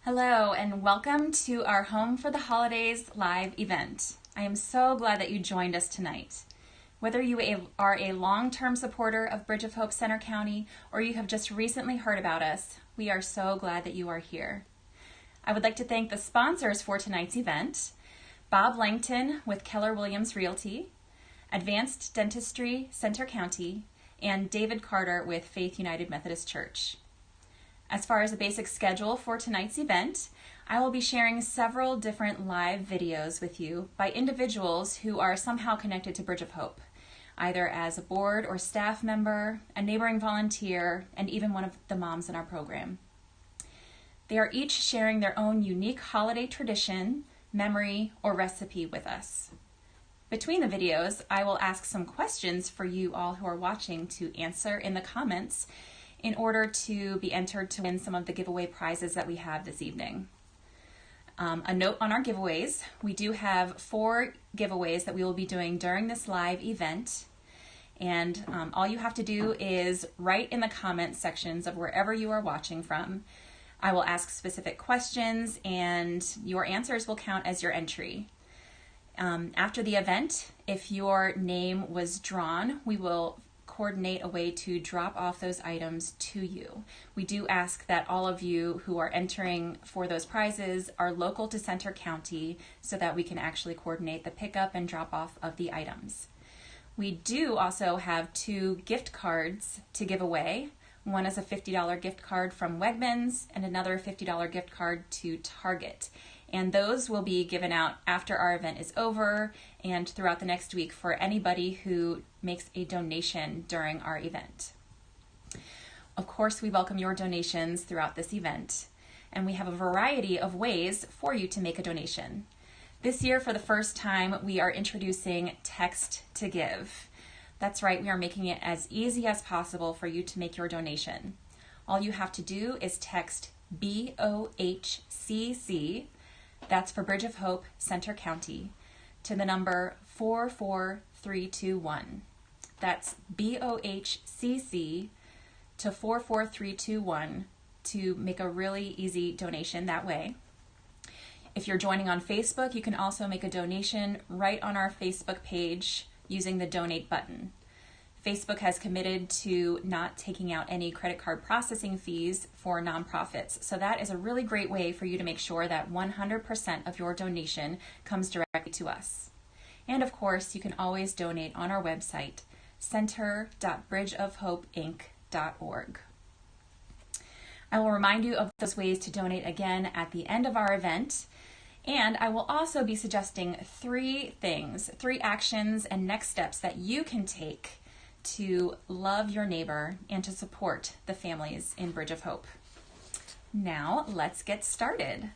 Hello, and welcome to our Home for the Holidays live event. I am so glad that you joined us tonight. Whether you are a long-term supporter of Bridge of Hope Centre County or you have just recently heard about us, we are so glad that you are here. I would like to thank the sponsors for tonight's event: Bob Langton with Keller Williams Realty, Advanced Dentistry Centre County, and David Carter with Faith United Methodist Church. As far as the basic schedule for tonight's event, I will be sharing several different live videos with you by individuals who are somehow connected to Bridge of Hope, either as a board or staff member, a neighboring volunteer, and even one of the moms in our program. They are each sharing their own unique holiday tradition, memory, or recipe with us. Between the videos, I will ask some questions for you all who are watching to answer in the comments in order to be entered to win some of the giveaway prizes that we have this evening. A note on our giveaways: we do have 4 giveaways that we will be doing during this live event, and all you have to do is write in the comment sections of wherever you are watching from. I will ask specific questions and your answers will count as your entry. After the event, if your name was drawn, we will coordinate a way to drop off those items to you. We do ask that all of you who are entering for those prizes are local to Centre County so that we can actually coordinate the pickup and drop off of the items. We do also have 2 gift cards to give away. One is a $50 gift card from Wegmans and another $50 gift card to Target. And those will be given out after our event is over and throughout the next week for anybody who makes a donation during our event. Of course, we welcome your donations throughout this event, and we have a variety of ways for you to make a donation. This year, for the first time, we are introducing Text to Give. That's right, we are making it as easy as possible for you to make your donation. All you have to do is text BOHCC, that's for Bridge of Hope Centre County, to the number 44321. That's BOHCC to 44321 to make a really easy donation that way. If you're joining on Facebook, you can also make a donation right on our Facebook page using the donate button. Facebook has committed to not taking out any credit card processing fees for nonprofits, so that is a really great way for you to make sure that 100% of your donation comes directly to us. And of course, you can always donate on our website, center.bridgeofhopeinc.org. I will remind you of those ways to donate again at the end of our event, and I will also be suggesting 3 actions and next steps that you can take to love your neighbor and to support the families in Bridge of Hope. Now, let's get started.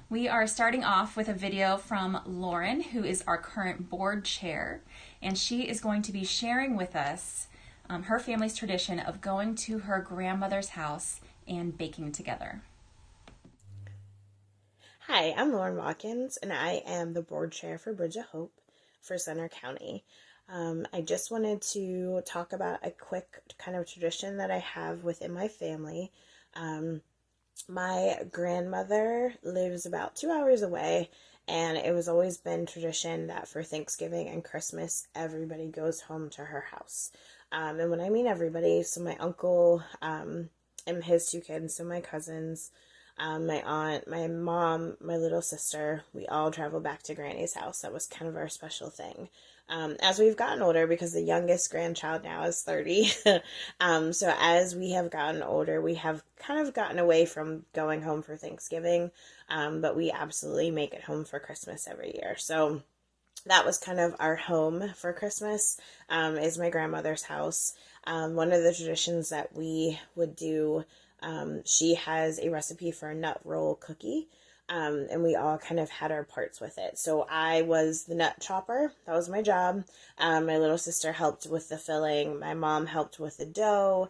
We are starting off with a video from Lauren, who is our current board chair, and she is going to be sharing with us her family's tradition of going to her grandmother's house and baking together. Hi, I'm Lauren Watkins, and I am the board chair for Bridge of Hope for Centre County. I just wanted to talk about a quick kind of tradition that I have within my family. My grandmother lives about 2 hours away, and it was always been tradition that for Thanksgiving and Christmas, everybody goes home to her house. And when I mean everybody, so my uncle and his 2 kids, so my cousins, my aunt, my mom, my little sister, we all travel back to Granny's house. That was kind of our special thing. As we've gotten older, because the youngest grandchild now is 30, so as we have gotten older, we have kind of gotten away from going home for Thanksgiving, but we absolutely make it home for Christmas every year. So that was kind of our home for Christmas, is my grandmother's house. One of the traditions that we would do, she has a recipe for a nut roll cookie, and we all kind of had our parts with it. So I was the nut chopper. That was my job. My little sister helped with the filling. My mom helped with the dough.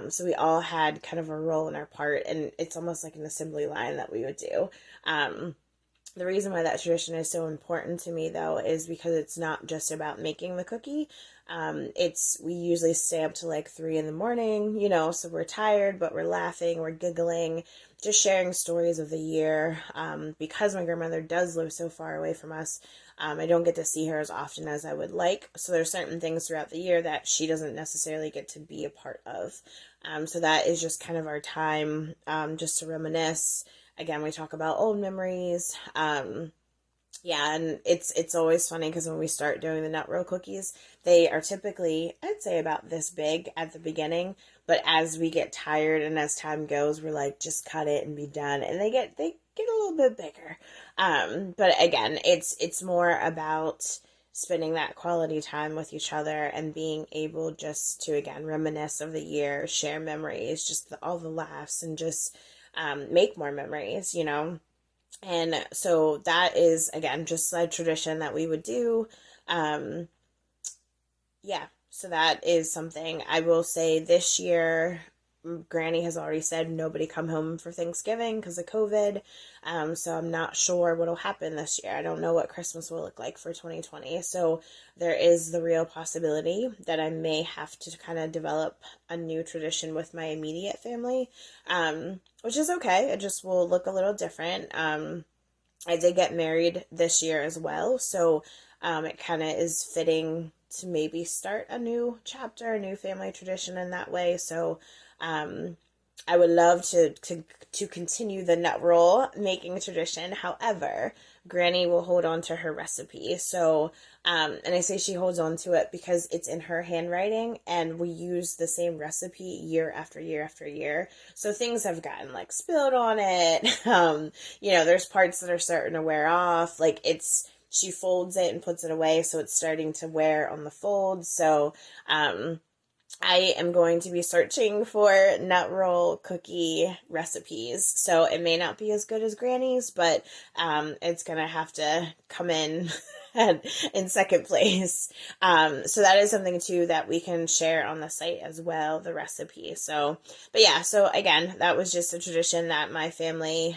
So we all had kind of a role in our part, and it's almost like an assembly line that we would do. The reason why that tradition is so important to me, though, is because it's not just about making the cookie. It's we usually stay up to like 3 in the morning, so we're tired, but we're laughing, we're giggling, just sharing stories of the year. Because my grandmother does live so far away from us, I don't get to see her as often as I would like. So there's certain things throughout the year that she doesn't necessarily get to be a part of. So that is just kind of our time, just to reminisce. Again, we talk about old memories. Yeah, and it's always funny because when we start doing the nut roll cookies, they are typically, I'd say, about this big at the beginning, but as we get tired and as time goes, we're like, just cut it and be done, and they get a little bit bigger. But again, it's more about spending that quality time with each other and being able just to again reminisce of the year, share memories, just all the laughs, and just make more memories. And so that is, again, just a tradition that we would do. Um, yeah, so that is something I will say this year. Granny has already said nobody come home for Thanksgiving because of COVID. So I'm not sure what'll happen this year. I don't know what Christmas will look like for 2020. So there is the real possibility that I may have to kind of develop a new tradition with my immediate family, which is okay. It just will look a little different. I did get married this year as well, so it kind of is fitting to maybe start a new chapter, a new family tradition in that way. So um, I would love to continue the nut roll making tradition. However, Granny will hold on to her recipe. So, and I say she holds on to it because it's in her handwriting, and we use the same recipe year after year after year. So things have gotten like spilled on it. There's parts that are starting to wear off. Like she folds it and puts it away, so it's starting to wear on the folds. So, I am going to be searching for nut roll cookie recipes. So it may not be as good as Granny's, but it's going to have to come in in second place. So that is something too that we can share on the site as well, the recipe. So, but yeah, so again, that was just a tradition that my family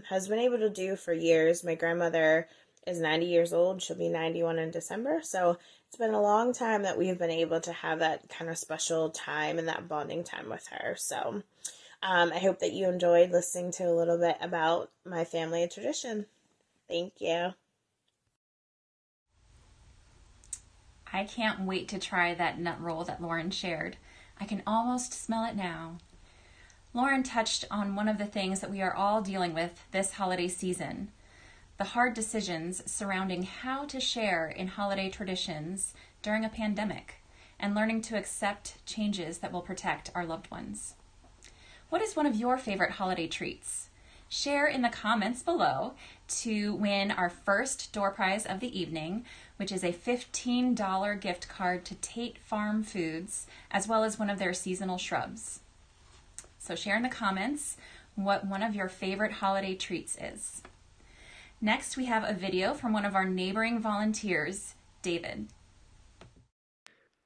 has been able to do for years. My grandmother is 90 years old. She'll be 91 in December. So it's been a long time that we've been able to have that kind of special time and that bonding time with her. So I hope that you enjoyed listening to a little bit about my family tradition. Thank you. I can't wait to try that nut roll that Lauren shared. I can almost smell it now. Lauren touched on one of the things that we are all dealing with this holiday season: the hard decisions surrounding how to share in holiday traditions during a pandemic, and learning to accept changes that will protect our loved ones. What is one of your favorite holiday treats? Share in the comments below to win our first door prize of the evening, which is a $15 gift card to Tate Farm Foods, as well as one of their seasonal shrubs. So share in the comments what one of your favorite holiday treats is. Next, we have a video from one of our neighboring volunteers, David.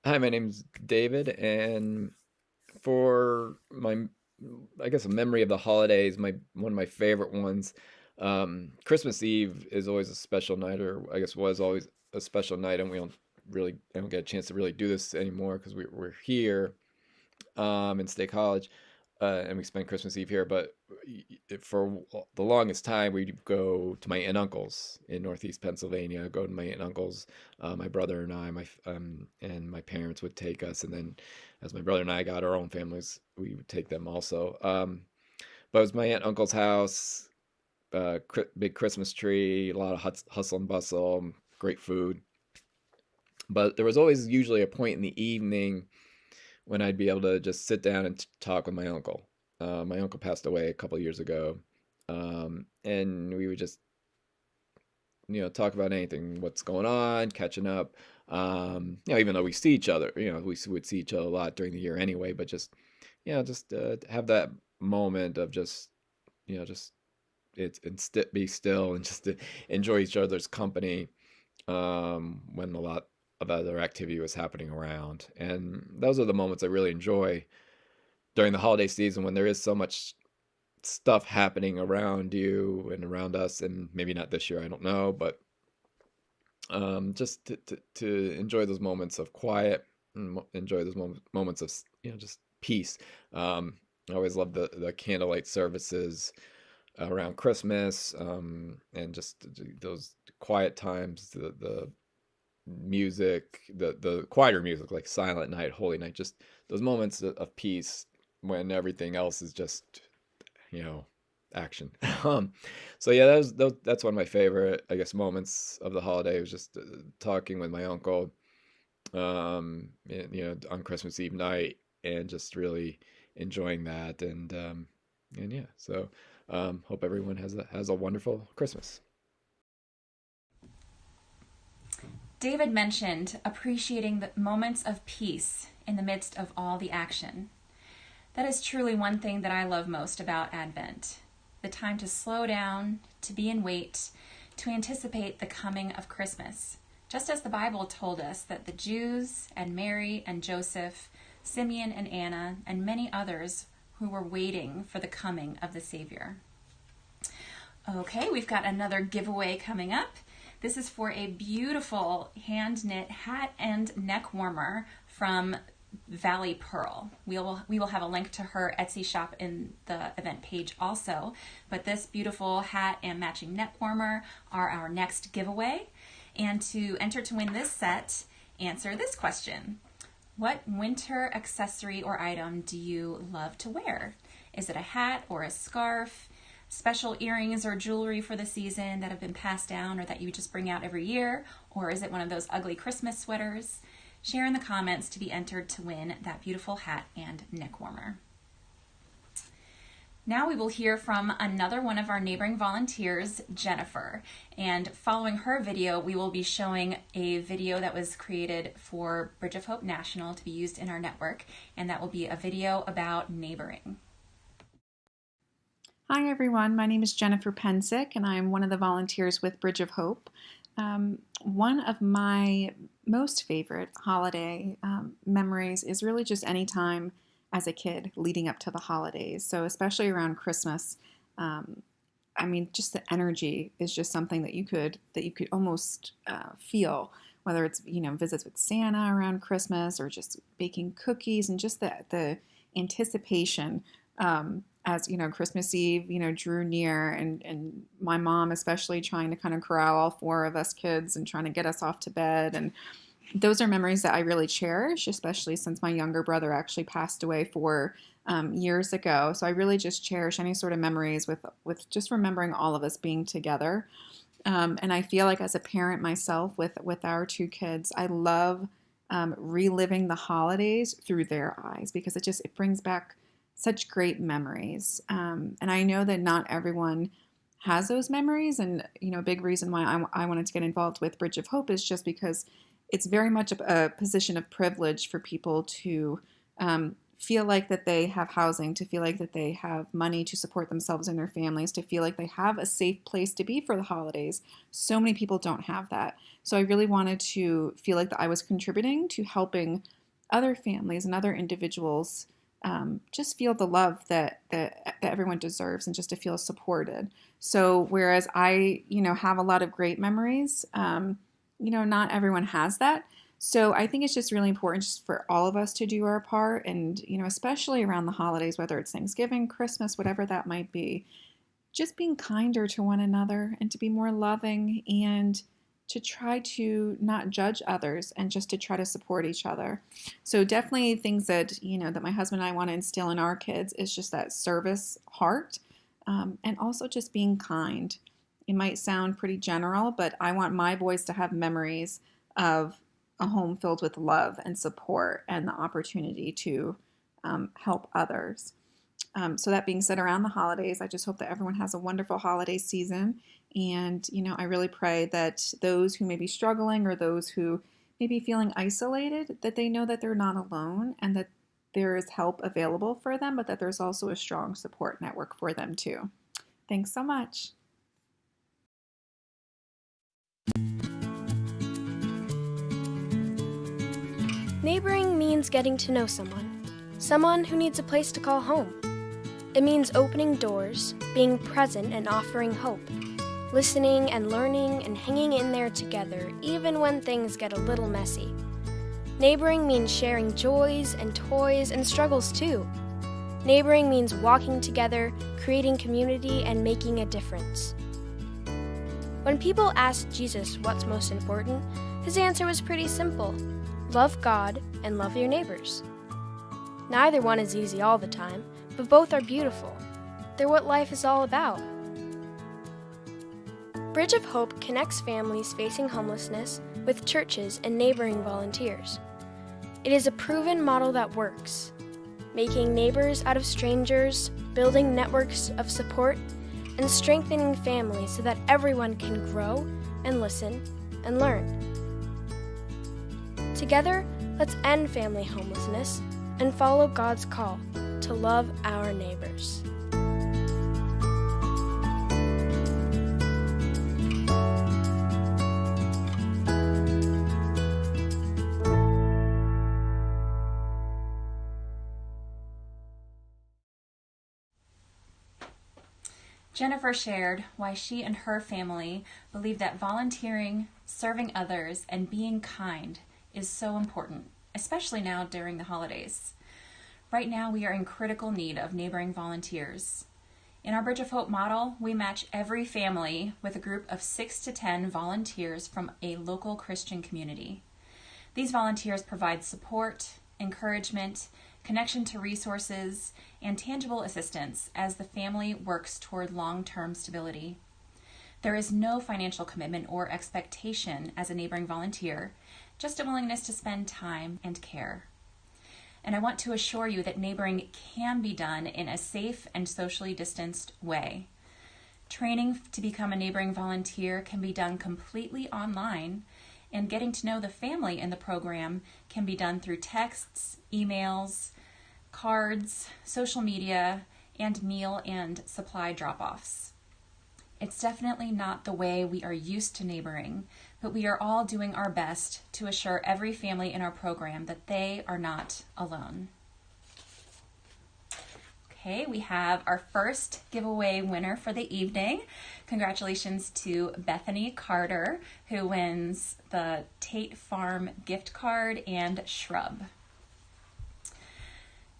Hi, my name's David, and for I guess, a memory of the holidays, my one of my favorite ones, Christmas Eve is always a special night, or I guess was always a special night, and I don't get a chance to really do this anymore because we're here in State College, and we spend Christmas Eve here. But for the longest time, we'd go to my aunt and uncle's in Northeast Pennsylvania. Go to my aunt and uncle's. My brother and I, and my parents would take us, and then as my brother and I got our own families, we would take them also. But it was my aunt and uncle's house. Big Christmas tree, a lot of hustle and bustle, great food. But there was always usually a point in the evening when I'd be able to just sit down and talk with my uncle. My uncle passed away a couple of years ago, and we would just talk about anything, what's going on, catching up. Even though we see each other, we would see each other a lot during the year anyway, but just have that moment of just be still and just to enjoy each other's company when a lot of other activity was happening around. And those are the moments I really enjoy during the holiday season when there is so much stuff happening around you and around us, and maybe not this year, I don't know, but just to enjoy those moments of quiet and enjoy those moments of just peace. I always love the candlelight services around Christmas, and just those quiet times, the music, the quieter music like Silent Night, Holy Night, just those moments of peace when everything else is just, action. Um, so yeah, that's one of my favorite, I guess, moments of the holiday was just talking with my uncle, on Christmas Eve night, and just really enjoying that, and yeah, so hope everyone has a wonderful Christmas. David mentioned appreciating the moments of peace in the midst of all the action. That is truly one thing that I love most about Advent. The time to slow down, to be in wait, to anticipate the coming of Christmas. Just as the Bible told us that the Jews and Mary and Joseph, Simeon and Anna, and many others who were waiting for the coming of the Savior. Okay, we've got another giveaway coming up. This is for a beautiful hand-knit hat and neck warmer from Valley Pearl. We will have a link to her Etsy shop in the event page also, but this beautiful hat and matching neck warmer are our next giveaway. And to enter to win this set, answer this question. What winter accessory or item do you love to wear? Is it a hat or a scarf? Special earrings or jewelry for the season that have been passed down or that you just bring out every year? Or is it one of those ugly Christmas sweaters? Share in the comments to be entered to win that beautiful hat and neck warmer. Now we will hear from another one of our neighboring volunteers, Jennifer. And following her video, we will be showing a video that was created for Bridge of Hope National to be used in our network. And that will be a video about neighboring. Hi everyone, my name is Jennifer Pensick and I'm one of the volunteers with Bridge of Hope. One of my most favorite holiday memories is really just any time as a kid leading up to the holidays. So especially around Christmas, just the energy is just something that you could almost feel, whether it's visits with Santa around Christmas or just baking cookies and just the anticipation. As Christmas Eve, drew near, and my mom especially trying to kind of corral all four of us kids and trying to get us off to bed. And those are memories that I really cherish, especially since my younger brother actually passed away 4 years ago. So I really just cherish any sort of memories with just remembering all of us being together. And I feel like as a parent myself with our 2 kids, I love reliving the holidays through their eyes because it brings back such great memories. And I know that not everyone has those memories. And, a big reason why I wanted to get involved with Bridge of Hope is just because it's very much a position of privilege for people to feel like that they have housing, to feel like that they have money to support themselves and their families, to feel like they have a safe place to be for the holidays. So many people don't have that. So I really wanted to feel like that I was contributing to helping other families and other individuals just feel the love that everyone deserves and just to feel supported. So whereas I, have a lot of great memories, not everyone has that. So I think it's just really important just for all of us to do our part. And, especially around the holidays, whether it's Thanksgiving, Christmas, whatever that might be, just being kinder to one another and to be more loving and to try to not judge others and just to try to support each other. So definitely things that, that my husband and I want to instill in our kids is just that service heart, and also just being kind. It might sound pretty general, but I want my boys to have memories of a home filled with love and support and the opportunity to help others. So that being said, around the holidays, I just hope that everyone has a wonderful holiday season. And, I really pray that those who may be struggling or those who may be feeling isolated, that they know that they're not alone and that there is help available for them, but that there's also a strong support network for them too. Thanks so much. Neighboring means getting to know someone who needs a place to call home. It means opening doors, being present and offering hope, listening and learning and hanging in there together even when things get a little messy. Neighboring means sharing joys and toys and struggles too. Neighboring means walking together, creating community, and making a difference. When people asked Jesus what's most important, his answer was pretty simple: love God and love your neighbors. Neither one is easy all the time, but both are beautiful. They're what life is all about. Bridge of Hope connects families facing homelessness with churches and neighboring volunteers. It is a proven model that works, making neighbors out of strangers, building networks of support, and strengthening families so that everyone can grow and listen and learn. Together, let's end family homelessness and follow God's call to love our neighbors. Jennifer shared why she and her family believe that volunteering, serving others, and being kind is so important, especially now during the holidays. Right now, we are in critical need of neighboring volunteers. In our Bridge of Hope model, we match every family with a group of 6 to 10 volunteers from a local Christian community. These volunteers provide support, encouragement, connection to resources, and tangible assistance as the family works toward long-term stability. There is no financial commitment or expectation as a neighboring volunteer, just a willingness to spend time and care. And I want to assure you that neighboring can be done in a safe and socially distanced way. Training to become a neighboring volunteer can be done completely online, and getting to know the family in the program can be done through texts, emails, cards, social media, and meal and supply drop-offs. It's definitely not the way we are used to neighboring, but we are all doing our best to assure every family in our program that they are not alone. Okay, we have our first giveaway winner for the evening. Congratulations to Bethany Carter, who wins the Tate Farm gift card and shrub.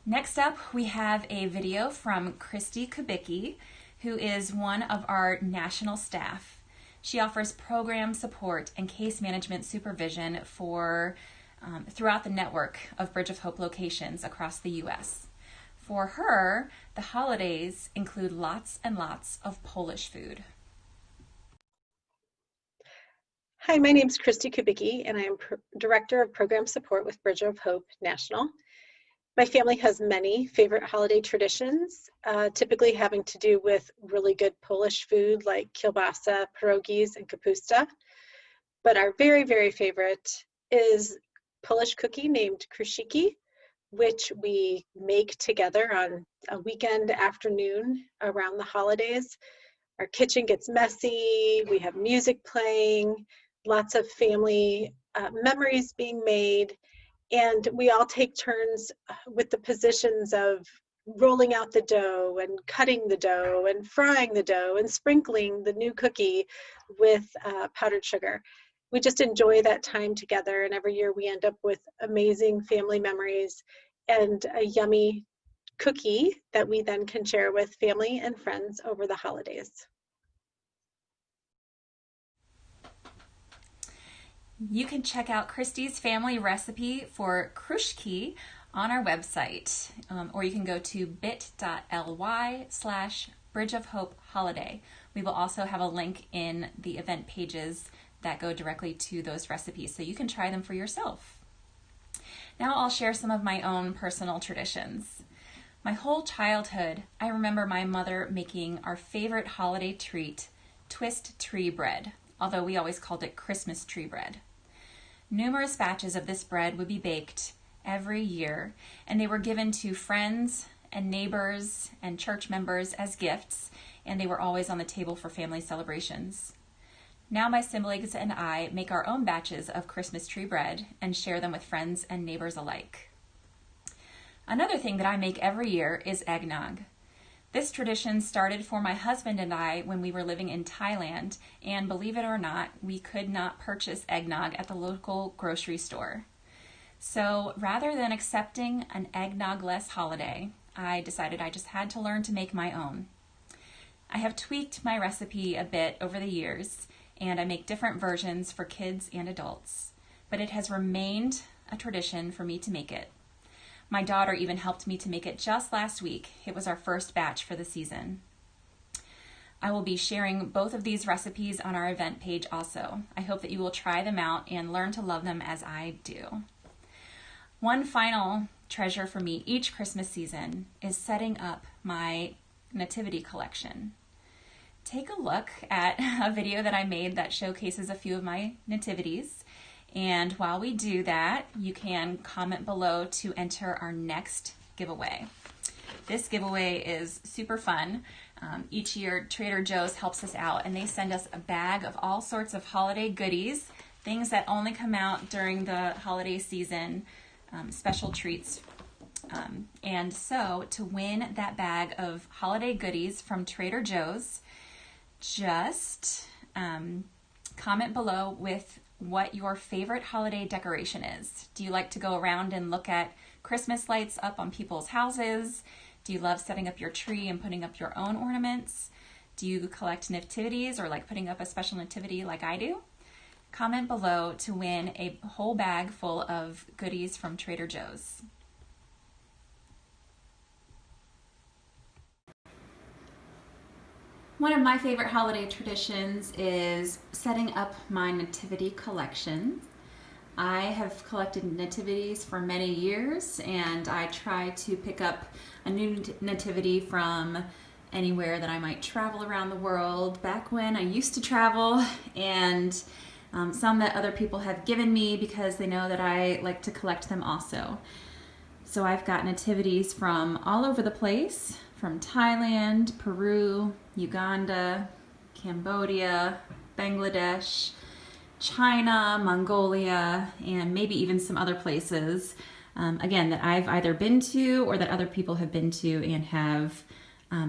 Next up, we have a video from Christy Kubicki, who is one of our national staff. She offers program support and case management supervision for throughout the network of Bridge of Hope locations across the U.S. For her, the holidays include lots and lots of Polish food. Hi, my name is Christy Kubicki, and I am Director of Program Support with Bridge of Hope National. My family has many favorite holiday traditions, typically having to do with really good Polish food like kielbasa, pierogies, and kapusta. But our very, very favorite is Polish cookie named krusziki, which we make together on a weekend afternoon around the holidays. Our kitchen gets messy, we have music playing, lots of family memories being made, and we all take turns with the positions of rolling out the dough and cutting the dough and frying the dough and sprinkling the new cookie with powdered sugar. We just enjoy that time together, and every year we end up with amazing family memories and a yummy cookie that we then can share with family and friends over the holidays. You can check out Christy's family recipe for kruszki on our website, or you can go to bit.ly/Bridge of Hope Holiday. We will also have a link in the event pages that go directly to those recipes, so you can try them for yourself. Now I'll share some of my own personal traditions. My whole childhood, I remember my mother making our favorite holiday treat, twist tree bread, although we always called it Christmas tree bread. Numerous batches of this bread would be baked every year, and they were given to friends and neighbors and church members as gifts, and they were always on the table for family celebrations. Now my siblings and I make our own batches of Christmas tree bread and share them with friends and neighbors alike. Another thing that I make every year is eggnog. This tradition started for my husband and I when we were living in Thailand, and believe it or not, we could not purchase eggnog at the local grocery store. So rather than accepting an eggnog-less holiday, I decided I just had to learn to make my own. I have tweaked my recipe a bit over the years, and I make different versions for kids and adults, but it has remained a tradition for me to make it. My daughter even helped me to make it just last week. It was our first batch for the season. I will be sharing both of these recipes on our event page also. I hope that you will try them out and learn to love them as I do. One final treasure for me each Christmas season is setting up my nativity collection. Take a look at a video that I made that showcases a few of my nativities. And while we do that, you can comment below to enter our next giveaway. This giveaway is super fun. Each year, Trader Joe's helps us out, and they send us a bag of all sorts of holiday goodies, things that only come out during the holiday season, special treats. And so to win that bag of holiday goodies from Trader Joe's, just comment below with what your favorite holiday decoration is. Do you like to go around and look at Christmas lights up on people's houses? Do you love setting up your tree and putting up your own ornaments? Do you collect nativities or like putting up a special nativity like I do? Comment below to win a whole bag full of goodies from Trader Joe's. One of my favorite holiday traditions is setting up my nativity collection. I have collected nativities for many years, and I try to pick up a new nativity from anywhere that I might travel around the world. Back when I used to travel, and some that other people have given me because they know that I like to collect them also. So I've got nativities from all over the place, from Thailand, Peru, Uganda, Cambodia, Bangladesh, China, Mongolia, and maybe even some other places, again, that I've either been to or that other people have been to and have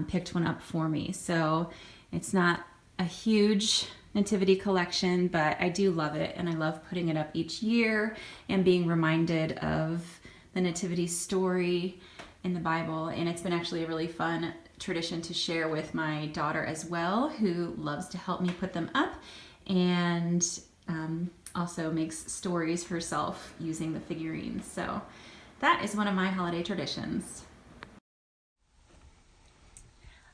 picked one up for me. So it's not a huge nativity collection, but I do love it, and I love putting it up each year and being reminded of the nativity story in the Bible. And it's been actually a really fun tradition to share with my daughter as well, who loves to help me put them up and also makes stories herself using the figurines. So that is one of my holiday traditions.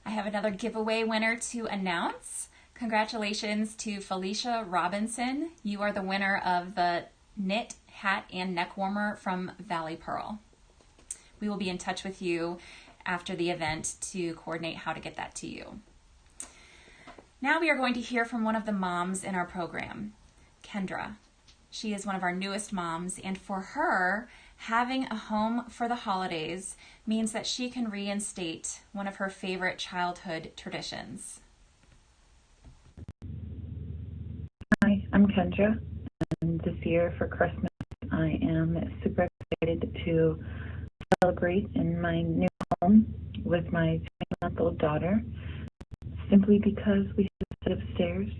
I have another giveaway winner to announce. Congratulations to Felicia Robinson. You are the winner of the knit hat and neck warmer from Valley Pearl. We will be in touch with you after the event to coordinate how to get that to you. Now we are going to hear from one of the moms in our program, Kendra. She is one of our newest moms, and for her, having a home for the holidays means that she can reinstate one of her favorite childhood traditions. Hi, I'm Kendra, and this year for Christmas I am super excited to celebrate in my new home with my 3-month-old daughter, simply because we have a set of stairs.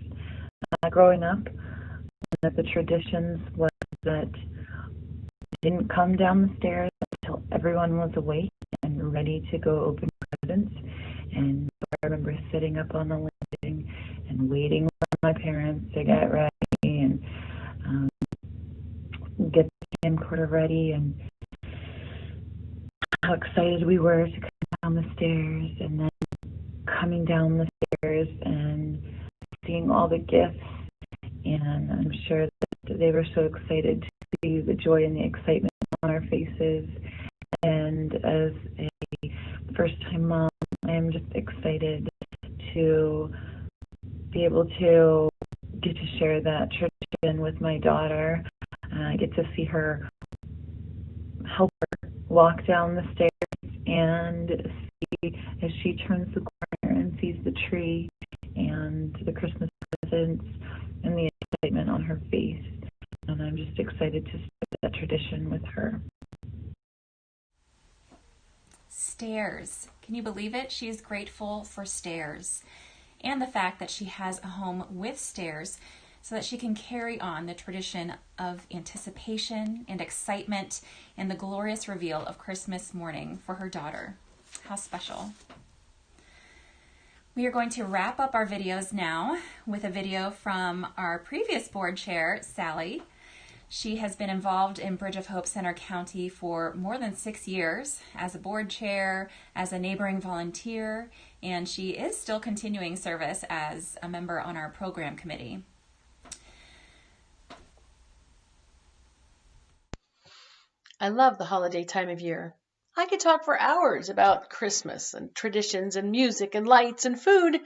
Growing up, one of the traditions was that we didn't come down the stairs until everyone was awake and ready to go open presents. And I remember sitting up on the landing and waiting for my parents to get ready and get the camcorder ready, and how excited we were to come down the stairs, and then coming down the stairs and seeing all the gifts. And I'm sure that they were so excited to see the joy and the excitement on our faces. And as a first-time mom, I am just excited to be able to get to share that tradition with my daughter. I get to see her, help her walk down the stairs, and see as she turns the corner and sees the tree and the Christmas presents and the excitement on her face. And I'm just excited to start that tradition with her. stairs. Can you believe it? She is grateful for stairs and the fact that she has a home with stairs so that she can carry on the tradition of anticipation and excitement and the glorious reveal of Christmas morning for her daughter. How special. We are going to wrap up our videos now with a video from our previous board chair, Sally. She has been involved in Bridge of Hope Center County for more than 6 years as a board chair, as a neighboring volunteer, and she is still continuing service as a member on our program committee. I love the holiday time of year. I could talk for hours about Christmas and traditions and music and lights and food,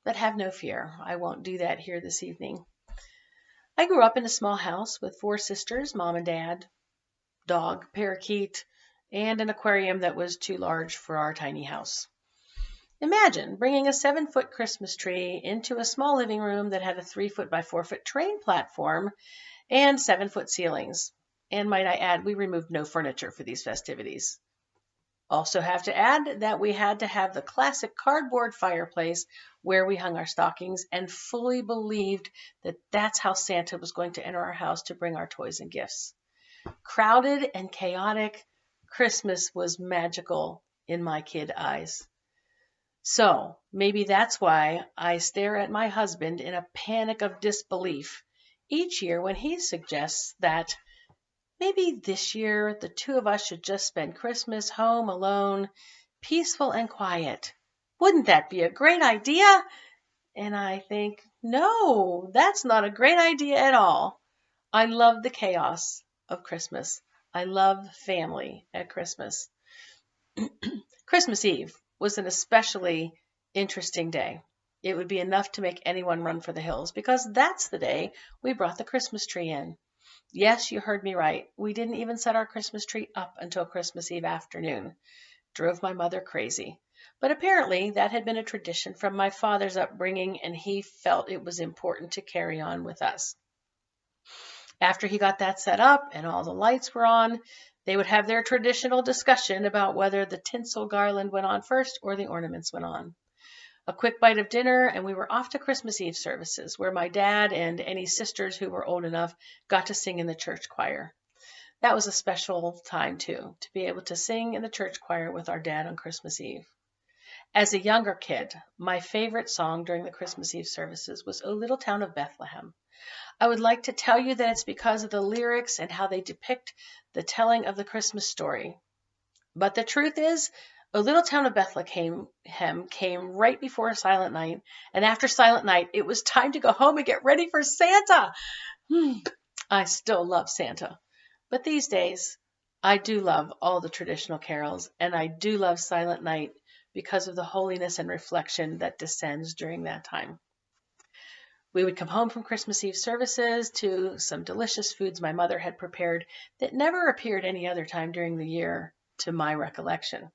but have no fear. I won't do that here this evening. I grew up in a small house with 4 sisters, mom and dad, dog, parakeet, and an aquarium that was too large for our tiny house. Imagine bringing a 7-foot Christmas tree into a small living room that had a 3-foot by 4-foot train platform and 7-foot ceilings. And might I add, we removed no furniture for these festivities. Also have to add that we had to have the classic cardboard fireplace where we hung our stockings and fully believed that that's how Santa was going to enter our house to bring our toys and gifts. Crowded and chaotic, Christmas was magical in my kid eyes. So maybe that's why I stare at my husband in a panic of disbelief each year when he suggests that maybe this year the 2 of us should just spend Christmas home alone, peaceful and quiet. Wouldn't that be a great idea? And I think, no, that's not a great idea at all. I love the chaos of Christmas. I love family at Christmas. Christmas Eve was an especially interesting day. It would be enough to make anyone run for the hills because that's the day we brought the Christmas tree in. Yes, you heard me right. We didn't even set our Christmas tree up until Christmas Eve afternoon. Drove my mother crazy. But apparently that had been a tradition from my father's upbringing, and he felt it was important to carry on with us. After he got that set up and all the lights were on, they would have their traditional discussion about whether the tinsel garland went on first or the ornaments went on. A quick bite of dinner, and we were off to Christmas Eve services, where my dad and any sisters who were old enough got to sing in the church choir. That was a special time, too, to be able to sing in the church choir with our dad on Christmas Eve. As a younger kid, my favorite song during the Christmas Eve services was O Little Town of Bethlehem. I would like to tell you that it's because of the lyrics and how they depict the telling of the Christmas story. But the truth is, O Little Town of Bethlehem came right before Silent Night, and after Silent Night, it was time to go home and get ready for Santa. I still love Santa, but these days, I do love all the traditional carols, and I do love Silent Night because of the holiness and reflection that descends during that time. We would come home from Christmas Eve services to some delicious foods my mother had prepared that never appeared any other time during the year, to my recollection.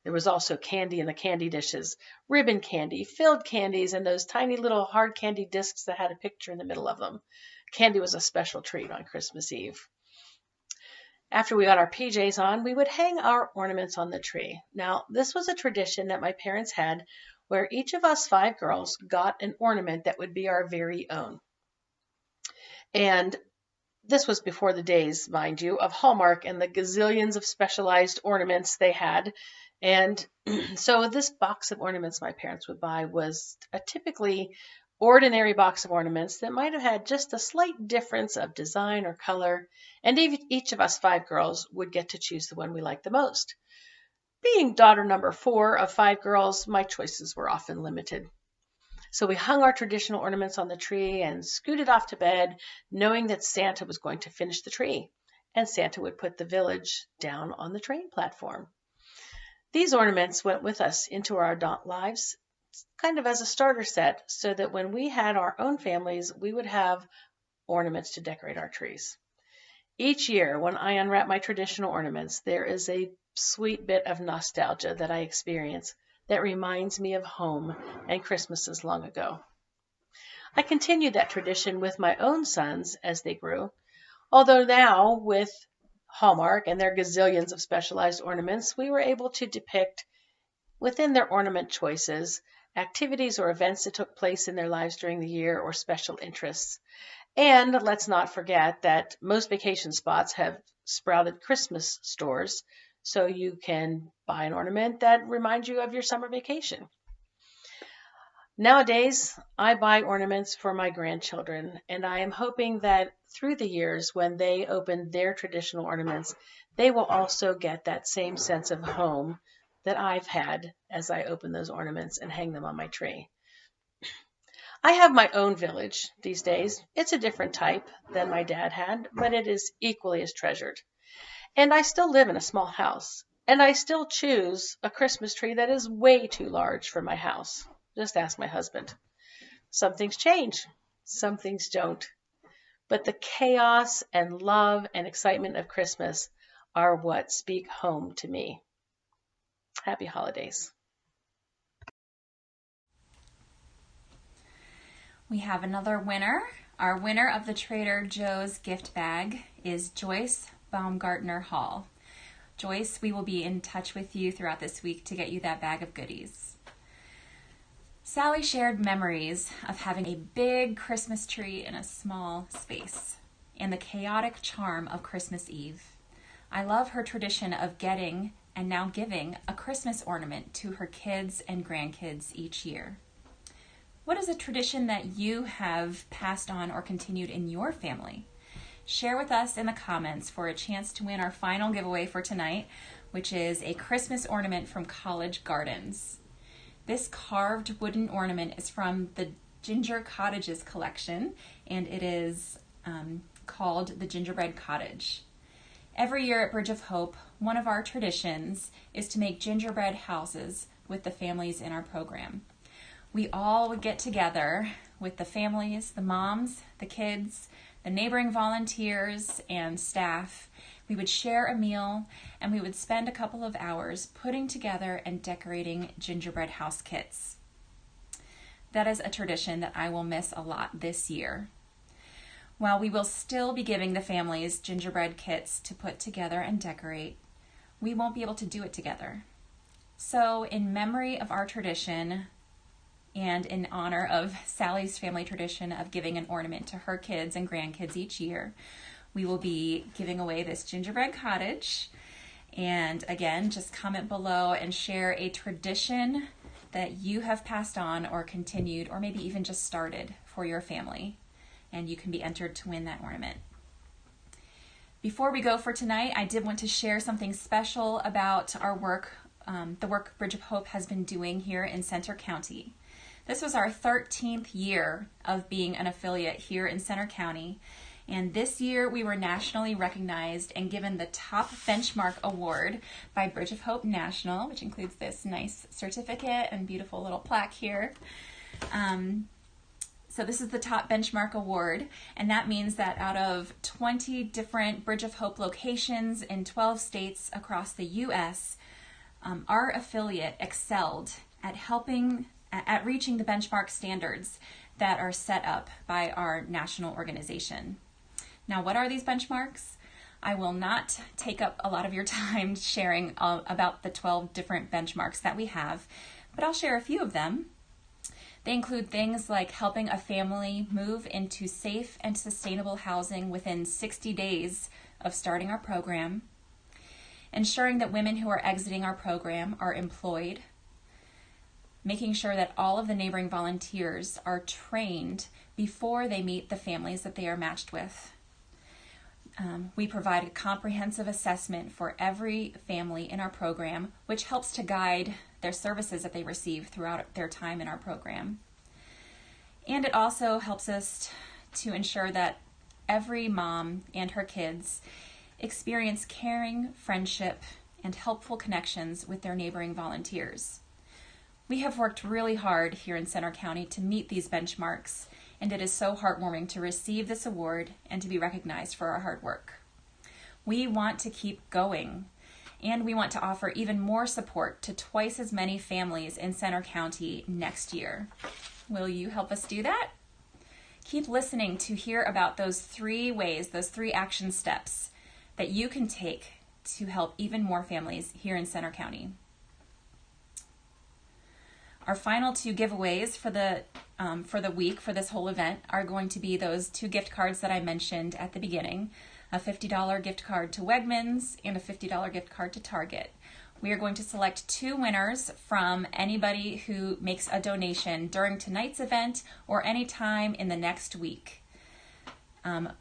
There was also candy in the candy dishes, ribbon candy, filled candies, and those tiny little hard candy discs that had a picture in the middle of them. Candy was a special treat on Christmas Eve. After we got our PJs on, we would hang our ornaments on the tree. Now, this was a tradition that my parents had where each of us 5 girls got an ornament that would be our very own. And this was before the days, mind you, of Hallmark and the gazillions of specialized ornaments they had. And so this box of ornaments my parents would buy was a typically ordinary box of ornaments that might have had just a slight difference of design or color, and each of us 5 girls would get to choose the one we liked the most. Being daughter number 4 of 5 girls, my choices were often limited. So we hung our traditional ornaments on the tree and scooted off to bed, knowing that Santa was going to finish the tree, and Santa would put the village down on the train platform. These ornaments went with us into our adult lives, kind of as a starter set, so that when we had our own families, we would have ornaments to decorate our trees. Each year, when I unwrap my traditional ornaments, there is a sweet bit of nostalgia that I experience that reminds me of home and Christmases long ago. I continued that tradition with my own sons as they grew, although now with Hallmark and their gazillions of specialized ornaments, we were able to depict within their ornament choices activities or events that took place in their lives during the year or special interests. And let's not forget that most vacation spots have sprouted Christmas stores, so you can buy an ornament that reminds you of your summer vacation. Nowadays, I buy ornaments for my grandchildren, and I am hoping that through the years, when they open their traditional ornaments, they will also get that same sense of home that I've had as I open those ornaments and hang them on my tree. I have my own village these days. It's a different type than my dad had, but it is equally as treasured. And I still live in a small house, and I still choose a Christmas tree that is way too large for my house. Just ask my husband. Some things change, some things don't. But the chaos and love and excitement of Christmas are what speak home to me. Happy holidays. We have another winner. Our winner of the Trader Joe's gift bag is Joyce Baumgartner Hall. Joyce, we will be in touch with you throughout this week to get you that bag of goodies. Sally shared memories of having a big Christmas tree in a small space and the chaotic charm of Christmas Eve. I love her tradition of getting and now giving a Christmas ornament to her kids and grandkids each year. What is a tradition that you have passed on or continued in your family? Share with us in the comments for a chance to win our final giveaway for tonight, which is a Christmas ornament from College Gardens. This carved wooden ornament is from the Ginger Cottages collection, and it is called the Gingerbread Cottage. Every year at Bridge of Hope, one of our traditions is to make gingerbread houses with the families in our program. We all would get together with the families, the moms, the kids, the neighboring volunteers, and staff. We would share a meal, and we would spend a couple of hours putting together and decorating gingerbread house kits. That is a tradition that I will miss a lot this year. While we will still be giving the families gingerbread kits to put together and decorate, we won't be able to do it together. So, in memory of our tradition, and in honor of Sally's family tradition of giving an ornament to her kids and grandkids each year, we will be giving away this gingerbread cottage. And again, just comment below and share a tradition that you have passed on or continued or maybe even just started for your family. And you can be entered to win that ornament. Before we go for tonight, I did want to share something special about our work, the work Bridge of Hope has been doing here in Centre County. This was our 13th year of being an affiliate here in Centre County. And this year we were nationally recognized and given the Top Benchmark Award by Bridge of Hope National, which includes this nice certificate and beautiful little plaque here. So this is the Top Benchmark Award, and that means that out of 20 different Bridge of Hope locations in 12 states across the U.S., our affiliate excelled at reaching the benchmark standards that are set up by our national organization. Now, what are these benchmarks? I will not take up a lot of your time sharing about the 12 different benchmarks that we have, but I'll share a few of them. They include things like helping a family move into safe and sustainable housing within 60 days of starting our program, ensuring that women who are exiting our program are employed, making sure that all of the neighboring volunteers are trained before they meet the families that they are matched with. We provide a comprehensive assessment for every family in our program, which helps to guide their services that they receive throughout their time in our program. And it also helps us to ensure that every mom and her kids experience caring, friendship, and helpful connections with their neighboring volunteers. We have worked really hard here in Centre County to meet these benchmarks, and it is so heartwarming to receive this award and to be recognized for our hard work. We want to keep going, and we want to offer even more support to twice as many families in Centre County next year. Will you help us do that? Keep listening to hear about those 3 ways, those 3 action steps that you can take to help even more families here in Centre County. Our final two giveaways for the week for this whole event are going to be those 2 gift cards that I mentioned at the beginning, a $50 gift card to Wegmans and a $50 gift card to Target. We are going to select 2 winners from anybody who makes a donation during tonight's event or any time in the next week.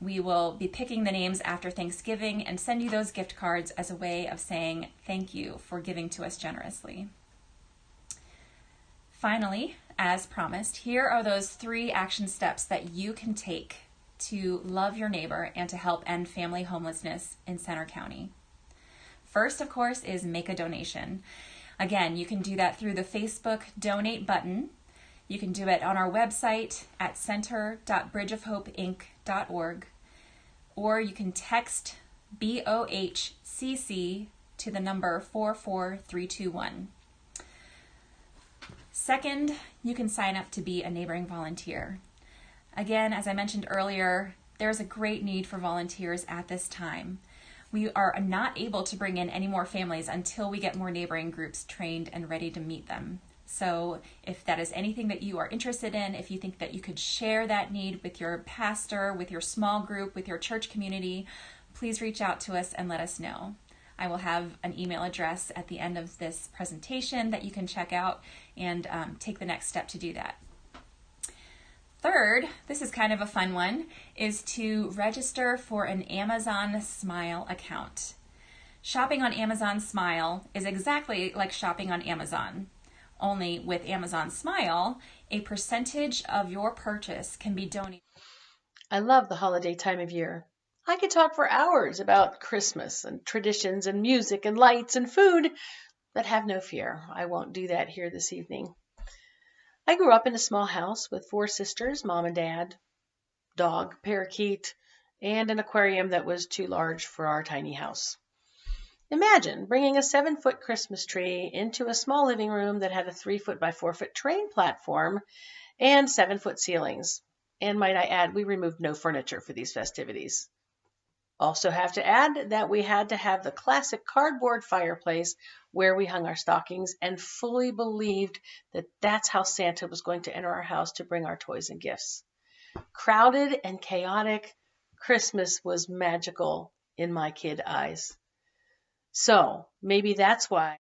We will be picking the names after Thanksgiving and send you those gift cards as a way of saying thank you for giving to us generously. Finally, as promised, here are those 3 action steps that you can take to love your neighbor and to help end family homelessness in Centre County. First, of course, is make a donation. Again, you can do that through the Facebook donate button. You can do it on our website at center.bridgeofhopeinc.org, or you can text BOHCC to the number 44321. Second, you can sign up to be a neighboring volunteer. Again, as I mentioned earlier, there's a great need for volunteers at this time. We are not able to bring in any more families until we get more neighboring groups trained and ready to meet them. So if that is anything that you are interested in, if you think that you could share that need with your pastor, with your small group, with your church community, please reach out to us and let us know. I will have an email address at the end of this presentation that you can check out and take the next step to do that. Third, this is kind of a fun one, is to register for an Amazon Smile account. Shopping on Amazon Smile is exactly like shopping on Amazon. Only with Amazon Smile, a percentage of your purchase can be donated. I love the holiday time of year. I could talk for hours about Christmas and traditions and music and lights and food, but have no fear. I won't do that here this evening. I grew up in a small house with 4 sisters, mom and dad, dog, parakeet, and an aquarium that was too large for our tiny house. Imagine bringing a 7-foot Christmas tree into a small living room that had a 3-foot by 4-foot train platform and 7-foot ceilings. And might I add, we removed no furniture for these festivities. Also have to add that we had to have the classic cardboard fireplace where we hung our stockings and fully believed that that's how Santa was going to enter our house to bring our toys and gifts. Crowded and chaotic, Christmas was magical in my kid eyes. So maybe that's why